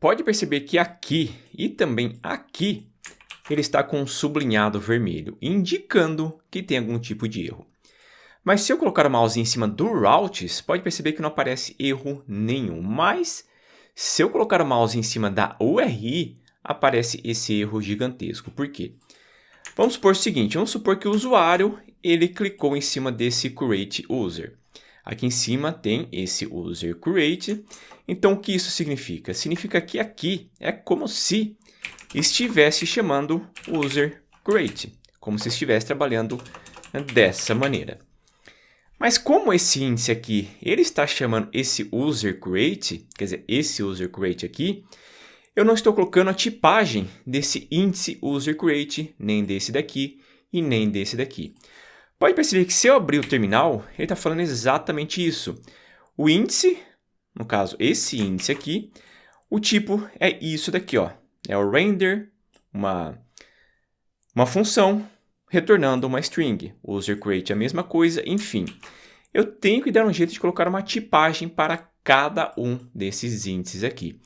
pode perceber que aqui e também aqui ele está com um sublinhado vermelho, indicando que tem algum tipo de erro. Mas se eu colocar o mouse em cima do Routes, pode perceber que não aparece erro nenhum. Mas se eu colocar o mouse em cima da URI, aparece esse erro gigantesco. Por quê? Vamos supor o seguinte, vamos supor que o usuário ele clicou em cima desse Create User. Aqui em cima tem esse User Create. Então, o que isso significa? Significa que aqui é como se estivesse chamando User Create, como se estivesse trabalhando dessa maneira. Mas como esse índice aqui, ele está chamando esse User Create, quer dizer, esse User Create aqui, eu não estou colocando a tipagem desse índice User Create, nem desse daqui e nem desse daqui. Pode perceber que se eu abrir o terminal, ele está falando exatamente isso. O índice, no caso esse índice aqui, o tipo é isso daqui, ó. É o render, uma função retornando uma string. O user create é a mesma coisa, enfim. Eu tenho que dar um jeito de colocar uma tipagem para cada um desses índices aqui.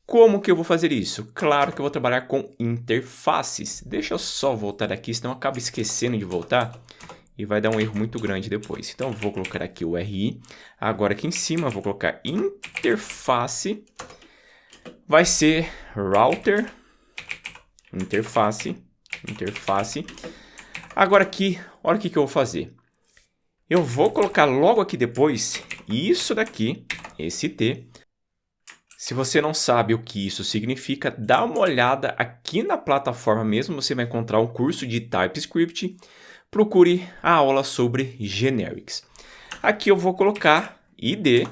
Como que eu vou fazer isso? Claro que eu vou trabalhar com interfaces. Deixa eu só voltar aqui, senão eu acabo esquecendo de voltar e vai dar um erro muito grande depois. Então, eu vou colocar aqui o RI. Agora, aqui em cima, eu vou colocar interface. Vai ser router, interface. Agora aqui, olha o que eu vou fazer. Eu vou colocar logo aqui depois isso daqui, esse T. Se você não sabe o que isso significa, dá uma olhada aqui na plataforma mesmo, você vai encontrar um curso de TypeScript. Procure a aula sobre generics. Aqui eu vou colocar ID.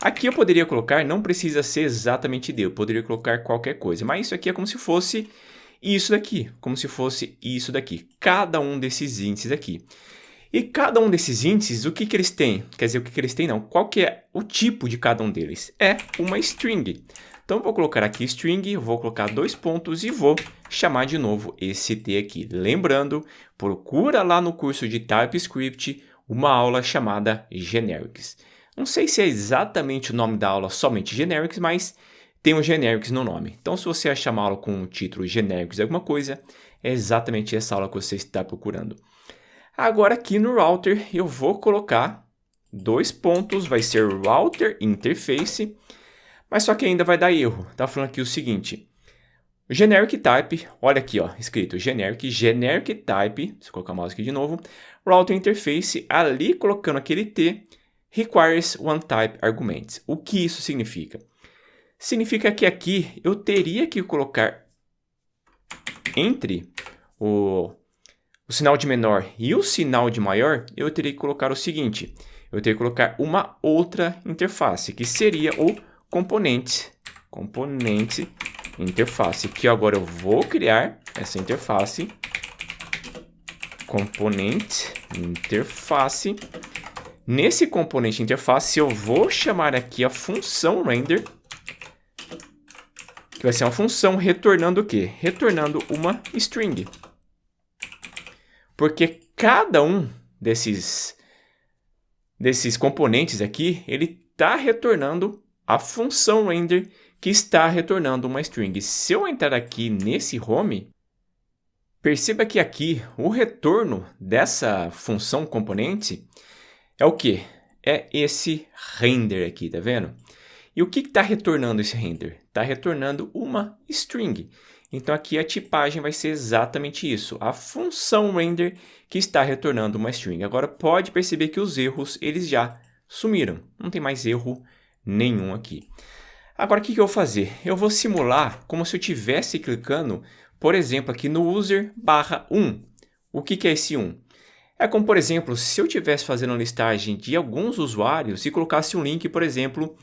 Aqui eu poderia colocar, não precisa ser exatamente ID, eu poderia colocar qualquer coisa. Mas isso aqui é como se fosse isso daqui, como se fosse isso daqui. Cada um desses índices aqui. E cada um desses índices, o que eles têm? Quer dizer, o que eles têm não. Qual que é o tipo de cada um deles? É uma string. Então, eu vou colocar aqui string, vou colocar 2 pontos e vou chamar de novo esse T aqui. Lembrando, procura lá no curso de TypeScript uma aula chamada Generics. Não sei se é exatamente o nome da aula somente Generics, mas tem um Generics no nome. Então, se você achar uma aula com o título Generics alguma coisa, é exatamente essa aula que você está procurando. Agora, aqui no router, eu vou colocar 2 pontos, vai ser router interface, mas só que ainda vai dar erro. Tá falando aqui o seguinte, generic type, olha aqui, ó, escrito generic type, se eu colocar o mouse aqui de novo, router interface, ali colocando aquele T, requires one type arguments. O que isso significa? Significa que aqui eu teria que colocar entre o sinal de menor e o sinal de maior, eu teria que colocar o seguinte, eu teria que colocar uma outra interface, que seria o componente interface, que agora eu vou criar essa interface, componente interface. Nesse componente interface, eu vou chamar aqui a função render, que vai ser uma função retornando o quê? Retornando uma string. Porque cada um desses componentes aqui, ele está retornando a função render que está retornando uma string. Se eu entrar aqui nesse home, perceba que aqui o retorno dessa função componente é o quê? É esse render aqui, tá vendo? E o que está retornando esse render? Está retornando uma string. Então, aqui a tipagem vai ser exatamente isso. A função render que está retornando uma string. Agora, pode perceber que os erros eles já sumiram. Não tem mais erro nenhum aqui. Agora, o que eu vou fazer? Eu vou simular como se eu estivesse clicando, por exemplo, aqui no user/1. O que é esse 1? É como, por exemplo, se eu estivesse fazendo uma listagem de alguns usuários e colocasse um link, por exemplo,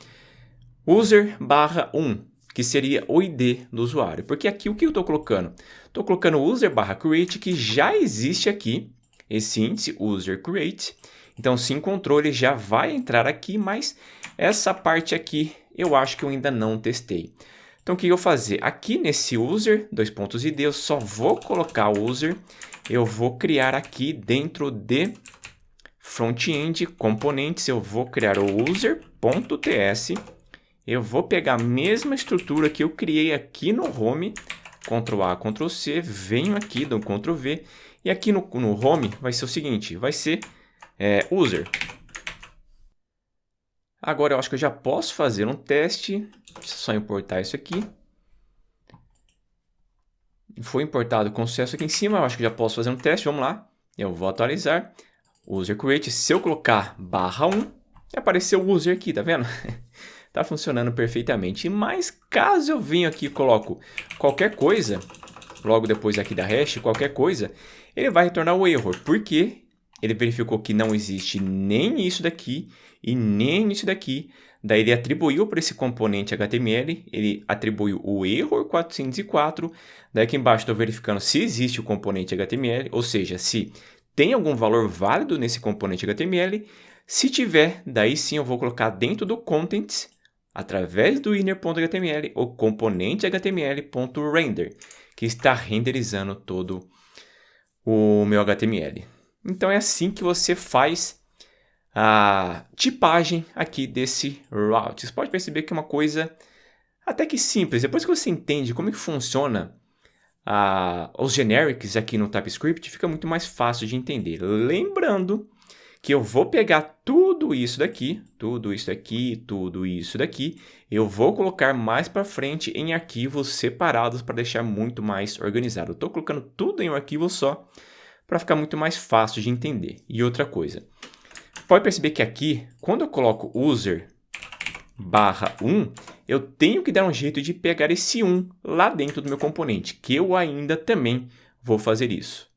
user/1. Que seria o ID do usuário. Porque aqui o que eu estou colocando? Estou colocando user/create, que já existe aqui, esse índice user/create. Então, se encontrou, ele já vai entrar aqui, mas essa parte aqui eu acho que eu ainda não testei. Então, o que eu vou fazer? Aqui nesse user, 2 pontos ID, eu só vou colocar o user. Eu vou criar aqui dentro de front-end componentes, eu vou criar o user.ts. eu vou pegar a mesma estrutura que eu criei aqui no Home, Ctrl A, Ctrl C, venho aqui, dou Ctrl V, e aqui no Home vai ser o seguinte, vai ser User. Agora eu acho que eu já posso fazer um teste, só importar isso aqui. Foi importado com sucesso aqui em cima, eu acho que já posso fazer um teste, vamos lá. Eu vou atualizar, User Create, se eu colocar /1, apareceu o User aqui, tá vendo? Tá funcionando perfeitamente, mas caso eu venha aqui e coloco qualquer coisa, logo depois aqui da hash, qualquer coisa, ele vai retornar o erro, porque ele verificou que não existe nem isso daqui e nem isso daqui. Daí ele atribuiu para esse componente HTML, ele atribuiu o erro 404. Daí aqui embaixo estou verificando se existe o componente HTML, ou seja, se tem algum valor válido nesse componente HTML. Se tiver, daí sim eu vou colocar dentro do contents, através do inner.html, o componente html.render, que está renderizando todo o meu HTML. Então é assim que você faz a tipagem aqui desse route. Você pode perceber que é uma coisa até que simples. Depois que você entende como que funciona os generics aqui no TypeScript, fica muito mais fácil de entender. Lembrando que eu vou pegar tudo isso daqui, tudo isso daqui, tudo isso daqui, eu vou colocar mais para frente em arquivos separados para deixar muito mais organizado. Eu estou colocando tudo em um arquivo só para ficar muito mais fácil de entender. E outra coisa, pode perceber que aqui, quando eu coloco user /1, eu tenho que dar um jeito de pegar esse 1 lá dentro do meu componente, que eu ainda também vou fazer isso.